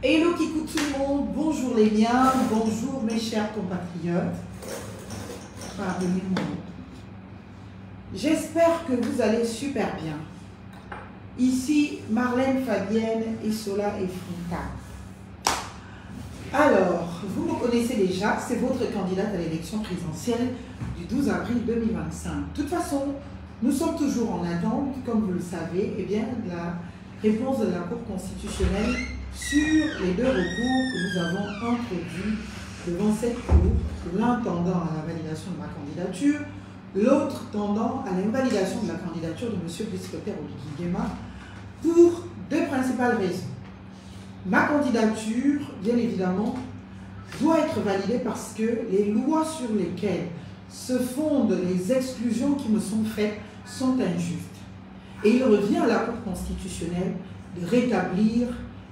Hello Kikou tout le monde, bonjour les miens, bonjour mes chers compatriotes. Pardonnez-moi. J'espère que vous allez super bien. Ici Marlène Fabienne et Sola et Fronta. Alors, vous me connaissez déjà, c'est votre candidate à l'élection présidentielle du 12 avril 2025. De toute façon, nous sommes toujours en attente, comme vous le savez, eh bien, de la réponse de la Cour constitutionnelle sur les deux recours que nous avons introduits devant cette Cour, l'un tendant à la validation de ma candidature, l'autre tendant à l'invalidation de la candidature de M. Brice-Clotaire Oligui-Nguema pour deux principales raisons. Ma candidature, bien évidemment, doit être validée parce que les lois sur lesquelles se fondent les exclusions qui me sont faites sont injustes. Et il revient à la Cour constitutionnelle de rétablir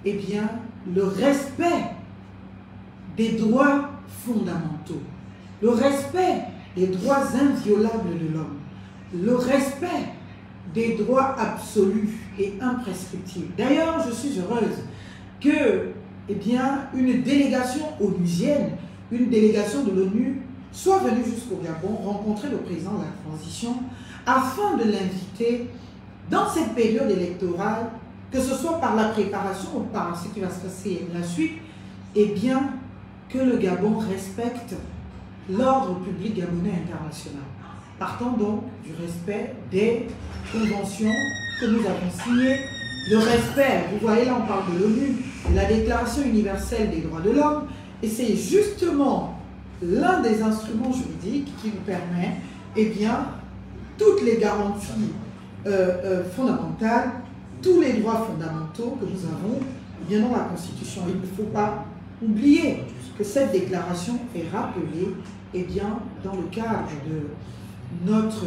eh bien, le respect des droits fondamentaux, le respect des droits inviolables de l'homme, le respect des droits absolus et imprescriptibles. D'ailleurs, je suis heureuse que eh bien, une délégation onusienne, une délégation de l'ONU soit venue jusqu'au Gabon rencontrer le président de la transition afin de l'inviter dans cette période électorale, que ce soit par la préparation ou par ce qui va se passer la suite, eh bien, que le Gabon respecte l'ordre public gabonais international. Partant donc du respect des conventions que nous avons signées, le respect, vous voyez là on parle de l'ONU, de la Déclaration universelle des droits de l'homme, et c'est justement l'un des instruments juridiques qui nous permet, eh bien, toutes les garanties fondamentales, tous les droits fondamentaux que nous avons bien dans la Constitution. Il ne faut pas oublier que cette déclaration est rappelée eh bien, dans le cadre de notre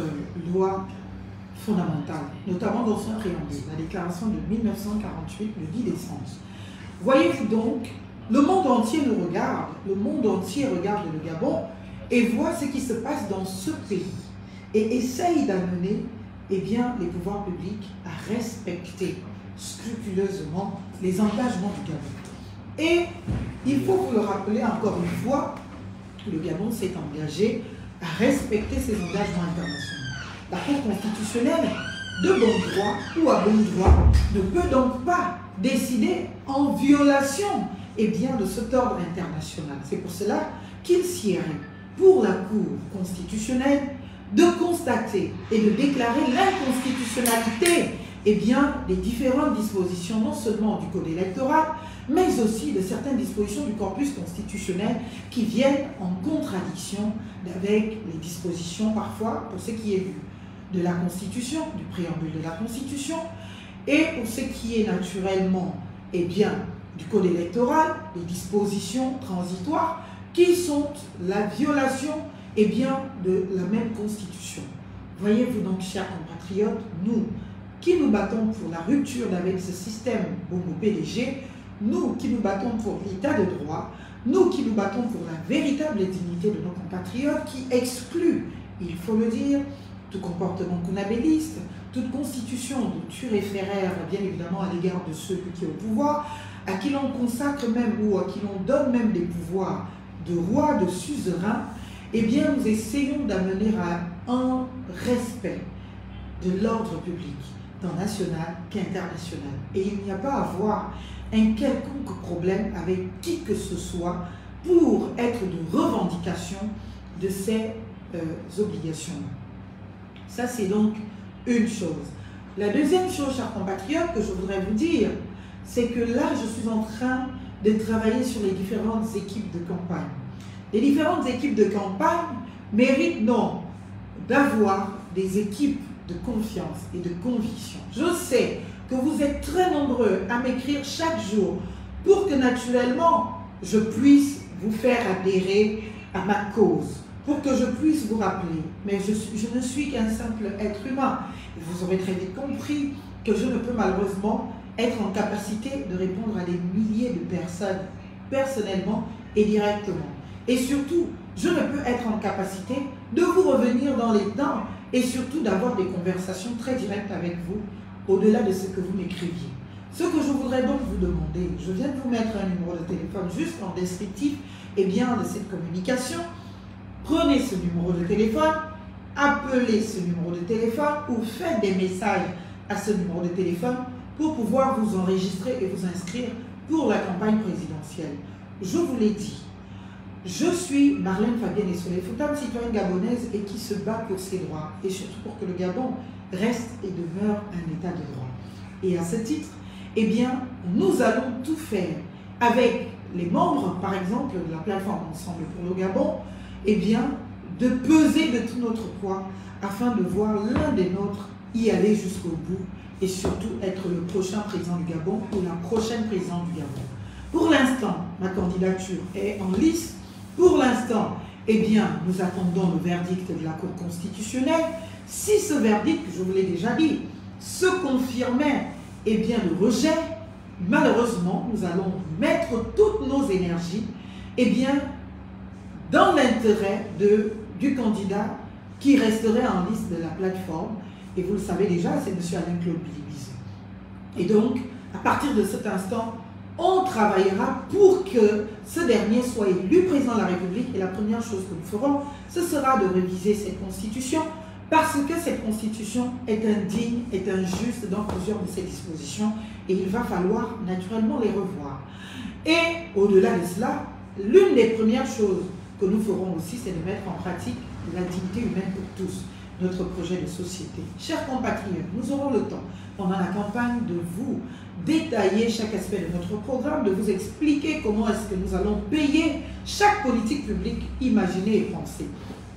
loi fondamentale, notamment dans son préambule, la déclaration de 1948, le 10 décembre. Voyez-vous donc, le monde entier nous regarde, le monde entier regarde le Gabon et voit ce qui se passe dans ce pays et essaye d'amener eh bien, les pouvoirs publics à respecter scrupuleusement les engagements du Gabon. Et il faut vous le rappeler encore une fois, le Gabon s'est engagé à respecter ses engagements internationaux. La Cour constitutionnelle, de bon droit ou à bon droit, ne peut donc pas décider en violation eh bien, de cet ordre international. C'est pour cela qu'il siérait pour la Cour constitutionnelle de constater et de déclarer l'inconstitutionnalité eh bien, des différentes dispositions, non seulement du Code électoral, mais aussi de certaines dispositions du corpus constitutionnel qui viennent en contradiction avec les dispositions parfois, pour ce qui est de la Constitution, du préambule de la Constitution, et pour ce qui est naturellement eh bien, du Code électoral, les dispositions transitoires qui sont la violation eh bien, de la même Constitution. Voyez-vous donc, chers compatriotes, nous qui nous battons pour la rupture avec ce système Bongo-PDG, nous qui nous battons pour l'état de droit, nous qui nous battons pour la véritable dignité de nos compatriotes, qui exclut, il faut le dire, tout comportement conabéliste, toute constitution de turéféraire, bien évidemment à l'égard de ceux qui ont le pouvoir, à qui l'on consacre même ou à qui l'on donne même des pouvoirs de roi, de suzerain, eh bien nous essayons d'amener à un respect de l'ordre public, tant national qu'international. Et il n'y a pas à avoir un quelconque problème avec qui que ce soit pour être de revendication de ces obligations. Ça, c'est donc une chose. La deuxième chose, chers compatriotes, que je voudrais vous dire, c'est que là, je suis en train de travailler sur les différentes équipes de campagne. Les différentes équipes de campagne méritent non d'avoir des équipes de confiance et de conviction. Je sais que vous êtes très nombreux à m'écrire chaque jour pour que naturellement je puisse vous faire adhérer à ma cause, pour que je puisse vous rappeler. Mais je ne suis qu'un simple être humain. Vous aurez très vite compris que je ne peux malheureusement être en capacité de répondre à des milliers de personnes personnellement et directement. Et surtout, je ne peux être en capacité de vous revenir dans les temps et surtout d'avoir des conversations très directes avec vous au-delà de ce que vous m'écriviez. Ce que je voudrais donc vous demander, je viens de vous mettre un numéro de téléphone juste en descriptif de cette communication. Prenez ce numéro de téléphone, appelez ce numéro de téléphone ou faites des messages à ce numéro de téléphone pour pouvoir vous enregistrer et vous inscrire pour la campagne présidentielle. Je vous l'ai dit, je suis Marlène Fabienne Essolé-Foutam, citoyenne gabonaise et qui se bat pour ses droits et surtout pour que le Gabon reste et demeure un état de droit. Et à ce titre, eh bien, nous allons tout faire avec les membres, par exemple, de la plateforme Ensemble pour le Gabon, eh bien, de peser de tout notre poids afin de voir l'un des nôtres y aller jusqu'au bout et surtout être le prochain président du Gabon ou la prochaine présidente du Gabon. Pour l'instant, ma candidature est en lice. Pour l'instant, eh bien, nous attendons le verdict de la Cour constitutionnelle. Si ce verdict, je vous l'ai déjà dit, se confirmait, eh bien, le rejet, malheureusement, nous allons mettre toutes nos énergies, eh bien, dans l'intérêt du candidat qui resterait en liste de la plateforme. Et vous le savez déjà, c'est M. Alain-Claude Bilibis. Et donc, à partir de cet instant, on travaillera pour que ce dernier soit élu président de la République. Et la première chose que nous ferons, ce sera de réviser cette constitution, parce que cette constitution est indigne, est injuste dans plusieurs de ses dispositions, et il va falloir naturellement les revoir. Et au-delà de cela, l'une des premières choses que nous ferons aussi, c'est de mettre en pratique la dignité humaine pour tous, notre projet de société. Chers compatriotes, nous aurons le temps, pendant la campagne, de vous détailler chaque aspect de notre programme, de vous expliquer comment est-ce que nous allons payer chaque politique publique imaginée et pensée.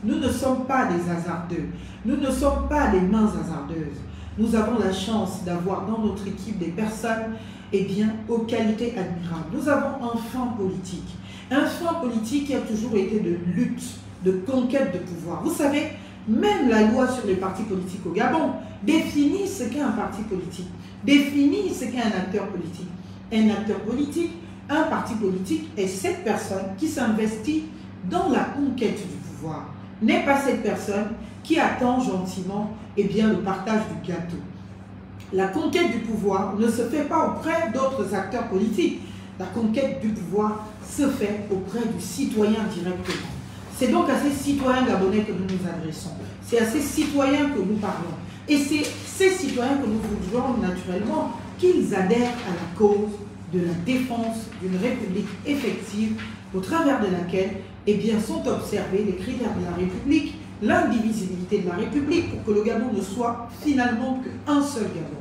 Nous ne sommes pas des hasardeux, nous ne sommes pas des mains hasardeuses. Nous avons la chance d'avoir dans notre équipe des personnes, eh bien, aux qualités admirables. Nous avons un flanc politique. Un flanc politique qui a toujours été de lutte, de conquête de pouvoir. Vous savez, même la loi sur les partis politiques au Gabon définit ce qu'est un parti politique, définit ce qu'est un acteur politique. Un acteur politique, un parti politique est cette personne qui s'investit dans la conquête du pouvoir. N'est pas cette personne qui attend gentiment, eh bien, le partage du gâteau. La conquête du pouvoir ne se fait pas auprès d'autres acteurs politiques. La conquête du pouvoir se fait auprès du citoyen directement. C'est donc à ces citoyens gabonais que nous nous adressons. C'est à ces citoyens que nous parlons. Et c'est ces citoyens que nous voudrions naturellement qu'ils adhèrent à la cause de la défense d'une république effective au travers de laquelle, eh bien, sont observés les critères de la République, l'indivisibilité de la République pour que le Gabon ne soit finalement qu'un seul Gabon.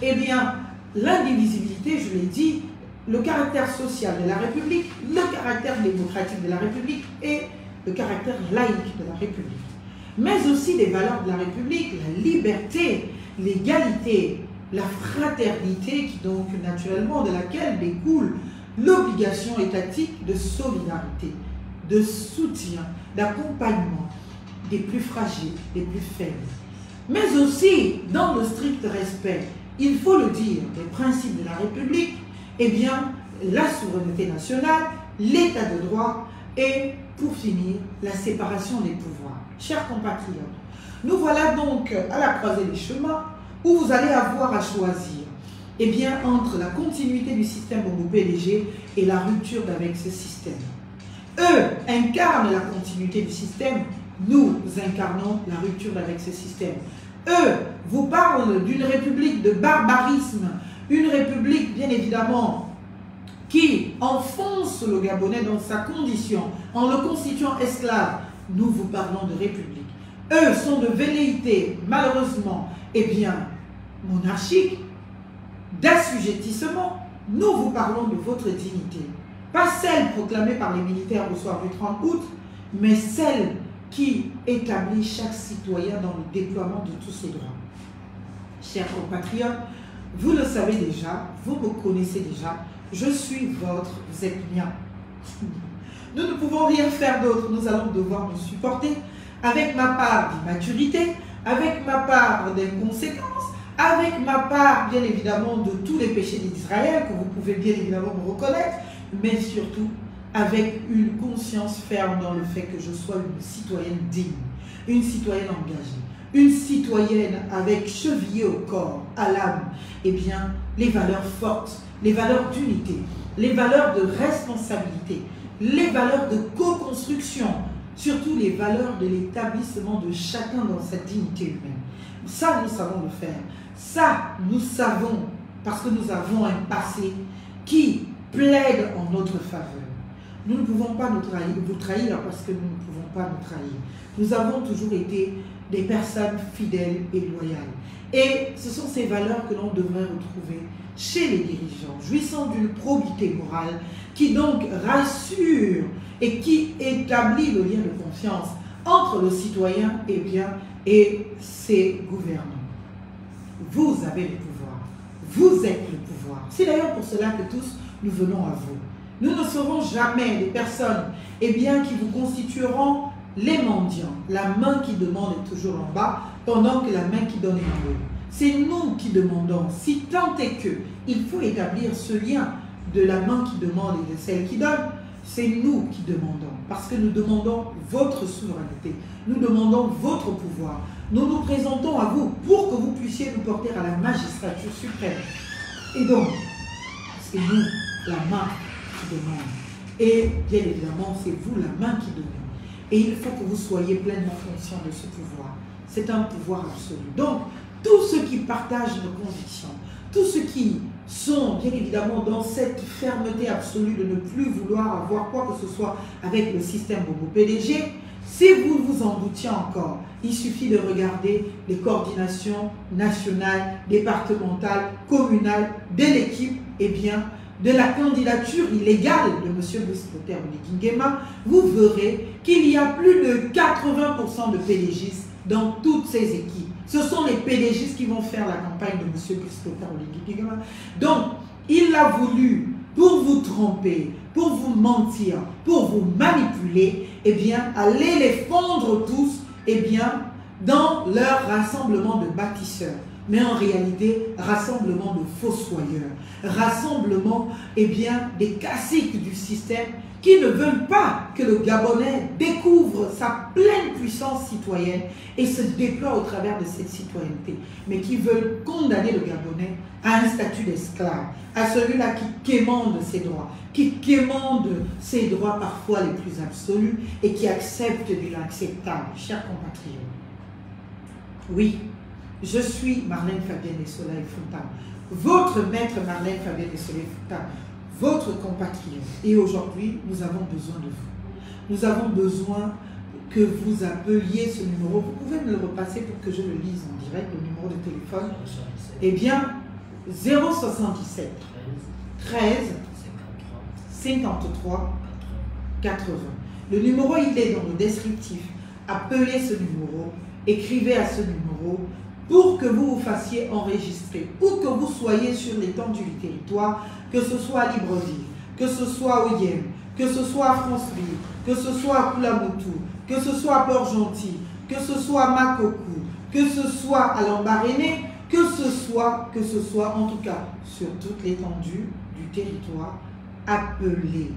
Eh bien, l'indivisibilité, je l'ai dit, le caractère social de la République, le caractère démocratique de la République et le caractère laïque de la République. Mais aussi les valeurs de la République, la liberté, l'égalité, la fraternité, qui donc naturellement de laquelle découle l'obligation étatique de solidarité, de soutien, d'accompagnement des plus fragiles, des plus faibles. Mais aussi, dans le strict respect, il faut le dire, des principes de la République, eh bien, la souveraineté nationale, l'état de droit et, pour finir, la séparation des pouvoirs. Chers compatriotes, nous voilà donc à la croisée des chemins où vous allez avoir à choisir, eh bien, entre la continuité du système Bongo-PDG et la rupture avec ce système. Eux incarnent la continuité du système, nous incarnons la rupture avec ce système. Eux vous parlent d'une république de barbarisme, une république bien évidemment qui enfonce le Gabonais dans sa condition en le constituant esclave. Nous vous parlons de république. Eux sont de velléité, malheureusement, eh bien, monarchique, d'assujettissement. Nous vous parlons de votre dignité. Pas celle proclamée par les militaires au soir du 30 août, mais celle qui établit chaque citoyen dans le déploiement de tous ses droits. Chers compatriotes, vous le savez déjà, vous me connaissez déjà, je suis votre, vous êtes mien. Nous ne pouvons rien faire d'autre, nous allons devoir nous supporter avec ma part d'immaturité, avec ma part d'inconséquence, avec ma part bien évidemment de tous les péchés d'Israël que vous pouvez bien évidemment me reconnaître, mais surtout avec une conscience ferme dans le fait que je sois une citoyenne digne, une citoyenne engagée. une citoyenne avec chevillée au corps, à l'âme, eh bien, les valeurs fortes, les valeurs d'unité, les valeurs de responsabilité, les valeurs de co-construction, surtout les valeurs de l'établissement de chacun dans sa dignité humaine. Ça, nous savons le faire. Ça, nous savons, parce que nous avons un passé qui plaide en notre faveur. Nous ne pouvons pas vous trahir parce que nous ne pouvons pas nous trahir. Nous avons toujours été des personnes fidèles et loyales. Et ce sont ces valeurs que l'on devrait retrouver chez les dirigeants, jouissant d'une probité morale qui donc rassure et qui établit le lien de confiance entre le citoyen et ses gouvernants. Vous avez le pouvoir. Vous êtes le pouvoir. C'est d'ailleurs pour cela que tous nous venons à vous. Nous ne serons jamais des personnes qui vous constitueront les mendiants. La main qui demande est toujours en bas, pendant que la main qui donne est en haut. C'est nous qui demandons, si tant est que il faut établir ce lien de la main qui demande et de celle qui donne, c'est nous qui demandons, parce que nous demandons votre souveraineté, nous demandons votre pouvoir. Nous nous présentons à vous pour que vous puissiez nous porter à la magistrature suprême. Et donc, c'est nous, la main qui demande. Et bien évidemment, c'est vous, la main qui demande. Et il faut que vous soyez pleinement conscient de ce pouvoir. C'est un pouvoir absolu. Donc, tous ceux qui partagent nos convictions, tous ceux qui sont bien évidemment dans cette fermeté absolue de ne plus vouloir avoir quoi que ce soit avec le système Bobo-PDG, si vous vous en doutiez encore, il suffit de regarder les coordinations nationales, départementales, communales de l'équipe, de la candidature illégale de M. Brice Clotaire Oligui-Nguema, vous verrez qu'il y a plus de 80% de PDGistes dans toutes ces équipes. Ce sont les PDGistes qui vont faire la campagne de M. Brice Clotaire Oligui-Nguema. Donc, il a voulu, pour vous tromper, pour vous mentir, pour vous manipuler, aller les fondre tous, dans leur rassemblement de bâtisseurs. Mais en réalité, rassemblement de fossoyeurs, rassemblement des caciques du système qui ne veulent pas que le Gabonais découvre sa pleine puissance citoyenne et se déploie au travers de cette citoyenneté, mais qui veulent condamner le Gabonais à un statut d'esclave, à celui-là qui quémande ses droits, qui quémande ses droits parfois les plus absolus et qui accepte de l'inacceptable, chers compatriotes. Oui, je suis Marlène Fabienne Soleil Fouta, votre maître Marlène Fabienne Soleil Fouta, votre compatriote. Et aujourd'hui, nous avons besoin de vous. Nous avons besoin que vous appeliez ce numéro. Vous pouvez me le repasser pour que je le lise en direct, le numéro de téléphone. 077 13 53 80. Le numéro, il est dans le descriptif. Appelez ce numéro, écrivez à ce numéro pour que vous vous fassiez enregistrer, ou que vous soyez sur l'étendue du territoire, que ce soit à Libreville, que ce soit au Yem, que ce soit à Franceville, que ce soit à Koulamoutou, que ce soit à Port-Gentil, que ce soit à Makokou, que ce soit à Lambaréné, que ce soit en tout cas sur toute l'étendue du territoire, appelez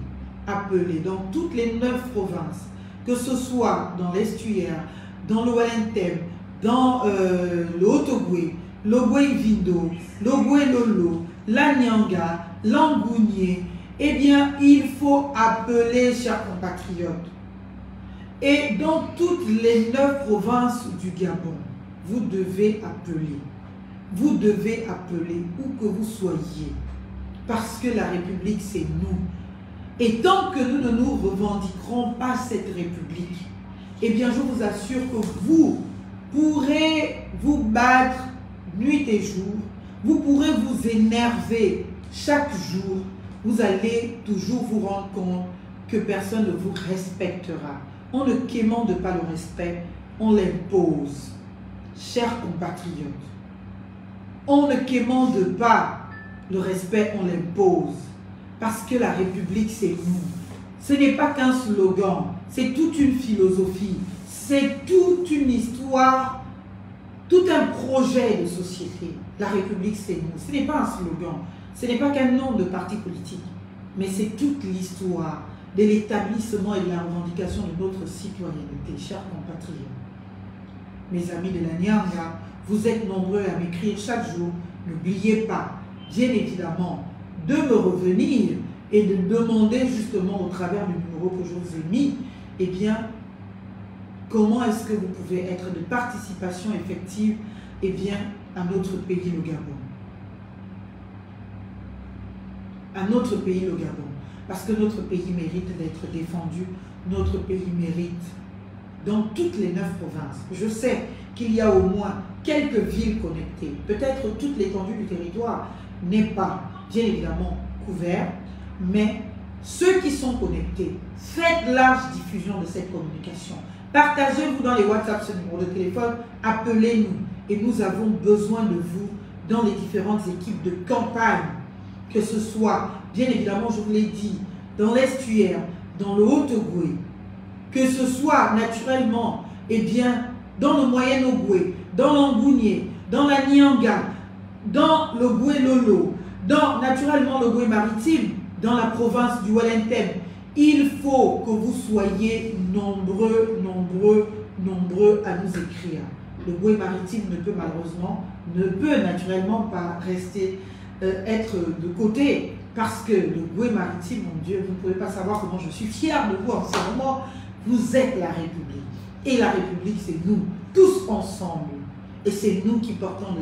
dans toutes les 9 provinces, que ce soit dans l'estuaire, dans le Walentem, dans le Haut-Ogooué, l'Ogooué-Vindo, l'Ogooué-Lolo, la Nyanga, l'Angounié, il faut appeler, chers compatriotes. Et dans toutes les 9 provinces du Gabon, vous devez appeler. Vous devez appeler où que vous soyez. Parce que la République, c'est nous. Et tant que nous ne nous revendiquerons pas cette République, je vous assure que vous pourrez vous battre nuit et jour, vous pourrez vous énerver chaque jour, vous allez toujours vous rendre compte que personne ne vous respectera. On ne quémande pas le respect, on l'impose. Chers compatriotes, on ne quémande pas le respect, on l'impose. Parce que la République, c'est nous. Ce n'est pas qu'un slogan, c'est toute une philosophie. C'est toute une histoire, tout un projet de société. La République, c'est nous. Ce n'est pas un slogan, ce n'est pas qu'un nom de parti politique, mais c'est toute l'histoire de l'établissement et de la revendication de notre citoyenneté, chers compatriotes. mes amis de la Nyanga, vous êtes nombreux à m'écrire chaque jour. N'oubliez pas, bien évidemment, de me revenir et de demander justement au travers du numéro que je vous ai mis, eh bien, comment est-ce que vous pouvez être de participation effective, eh bien, à notre pays, le Gabon. À notre pays, le Gabon. Parce que notre pays mérite d'être défendu, notre pays mérite dans toutes les 9 provinces. Je sais qu'il y a au moins quelques villes connectées. Peut-être toute l'étendue du territoire n'est pas, bien évidemment, couverte, mais ceux qui sont connectés, faites large diffusion de cette communication. Partagez-vous dans les WhatsApp ce numéro de téléphone, appelez-nous et nous avons besoin de vous dans les différentes équipes de campagne, que ce soit, bien évidemment, je vous l'ai dit, dans l'estuaire, dans le Haut-Ogooué, que ce soit naturellement, eh bien, dans le Moyen-Ogooué, dans l'Angounié, dans la Nyanga, dans le Goué-Lolo, dans naturellement le Goué maritime, dans la province du Wellington. Il faut que vous soyez nombreux à nous écrire. Le Goué maritime ne peut malheureusement, naturellement pas rester, être de côté, parce que le Goué maritime, mon Dieu, vous ne pouvez pas savoir comment je suis fière de vous en ce moment. Vous êtes la République. Et la République, c'est nous, tous ensemble. Et c'est nous qui portons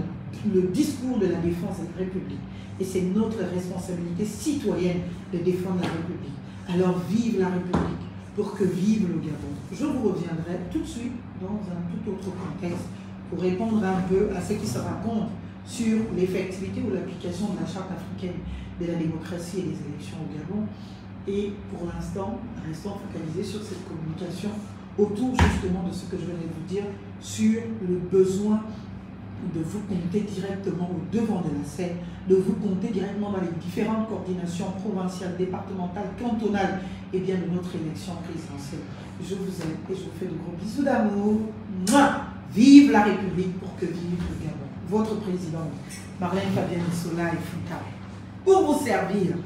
le discours de la défense de la République. Et c'est notre responsabilité citoyenne de défendre la République. Alors vive la République pour que vive le Gabon. Je vous reviendrai tout de suite dans un tout autre contexte pour répondre un peu à ce qui se raconte sur l'effectivité ou l'application de la Charte africaine de la démocratie et des élections au Gabon. Et pour l'instant, restons focalisés sur cette communication autour justement de ce que je venais de vous dire sur le besoin de vous compter directement au devant de la scène, de vous compter directement dans les différentes coordinations provinciales, départementales, cantonales et bien de notre élection présidentielle. Je vous aime et je vous fais de gros bisous d'amour. Vive la République pour que vive le Gabon. Votre présidente, Marlène Fabienne Sola et Foucault, pour vous servir.